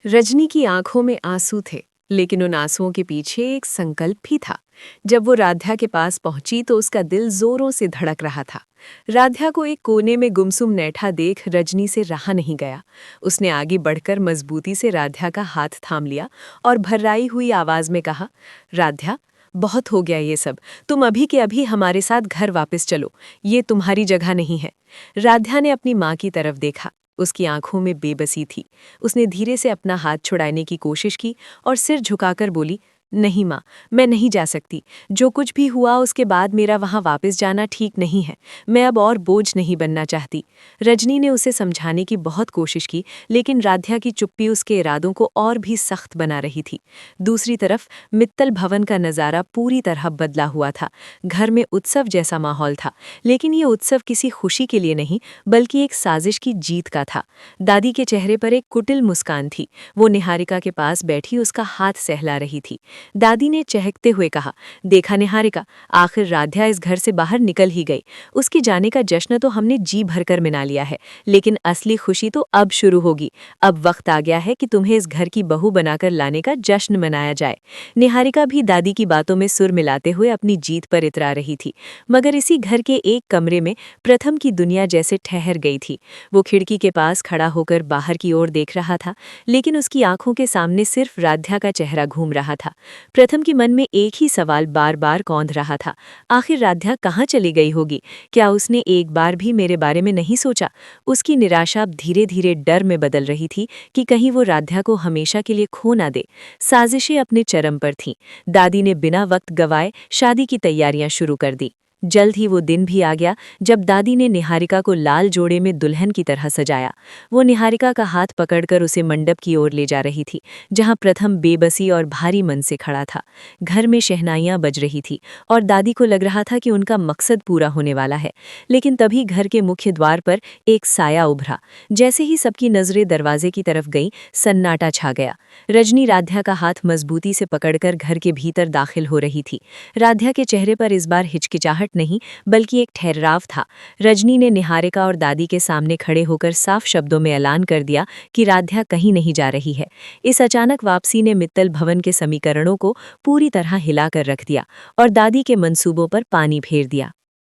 रजनी की आंखों में आंसू थे, लेकिन उन आंसुओं के पीछे एक संकल्प भी था। जब वो राध्या के पास पहुंची तो उसका दिल जोरों से धड़क रहा था। राध्या को एक कोने में गुमसुम नैठा देख रजनी से रहा नहीं गया। उसने आगे बढ़कर मजबूती से राध्या का हाथ थाम लिया और भर्राई हुई आवाज में कहा, राध्या, बहुत हो गया ये सब। तुम अभी के अभी हमारे साथ घर वापस चलो। ये तुम्हारी जगह नहीं है। राध्या ने अपनी माँ की तरफ देखा। उसकी आंखों में बेबसी थी। उसने धीरे से अपना हाथ छुड़ाने की कोशिश की और सिर झुकाकर बोली, नहीं माँ, मैं नहीं जा सकती। जो कुछ भी हुआ उसके बाद मेरा वहाँ वापस जाना ठीक नहीं है। मैं अब और बोझ नहीं बनना चाहती। रजनी ने उसे समझाने की बहुत कोशिश की, लेकिन राध्या की चुप्पी उसके इरादों को और भी सख्त बना रही थी। दूसरी तरफ मित्तल भवन का नज़ारा पूरी तरह बदला हुआ था। घर में उत्सव जैसा माहौल था, लेकिन ये उत्सव किसी खुशी के लिए नहीं, बल्कि एक साजिश की जीत का था। दादी के चेहरे पर एक कुटिल मुस्कान थी। वो निहारिका के पास बैठी उसका हाथ सहला रही थी। दादी ने चहकते हुए कहा, देखा निहारिका, आखिर राध्या इस घर से बाहर निकल ही गई। उसके जाने का जश्न तो हमने जी भरकर मना लिया है, लेकिन असली खुशी तो अब शुरू होगी। अब वक्त आ गया है कि तुम्हें इस घर की बहू बनाकर लाने का जश्न मनाया जाए। निहारिका भी दादी की बातों में सुर मिलाते हुए अपनी जीत पर इतरा रही थी, मगर इसी घर के एक कमरे में प्रथम की दुनिया जैसे ठहर गई थी। वो खिड़की के पास खड़ा होकर बाहर की ओर देख रहा था, लेकिन उसकी आंखों के सामने सिर्फ राध्या का चेहरा घूम रहा था। प्रथम के मन में एक ही सवाल बार बार कौंध रहा था, आखिर राध्या कहाँ चली गई होगी? क्या उसने एक बार भी मेरे बारे में नहीं सोचा? उसकी निराशा अब धीरे धीरे डर में बदल रही थी कि कहीं वो राध्या को हमेशा के लिए खो ना दे। साजिशें अपने चरम पर थीं। दादी ने बिना वक्त गवाए शादी की तैयारियां शुरू कर दी। जल्द ही वो दिन भी आ गया जब दादी ने निहारिका को लाल जोड़े में दुल्हन की तरह सजाया। वो निहारिका का हाथ पकड़कर उसे मंडप की ओर ले जा रही थी, जहां प्रथम बेबसी और भारी मन से खड़ा था। घर में शहनाइयां बज रही थी और दादी को लग रहा था कि उनका मकसद पूरा होने वाला है। लेकिन तभी घर के मुख्य द्वार पर एक साया उभरा। जैसे ही सबकी नजरें दरवाजे की तरफ गईं, सन्नाटा छा गया। रजनी राध्या का हाथ मजबूती से पकड़कर घर के भीतर दाखिल हो रही थी। राध्या के चेहरे पर इस बार हिचकिचाहट नहीं, बल्कि एक ठहराव था। रजनी ने निहारिका और दादी के सामने खड़े होकर साफ शब्दों में ऐलान कर दिया कि राध्या कहीं नहीं जा रही है। इस अचानक वापसी ने मित्तल भवन के समीकरणों को पूरी तरह हिलाकर रख दिया और दादी के मंसूबों पर पानी फेर दिया।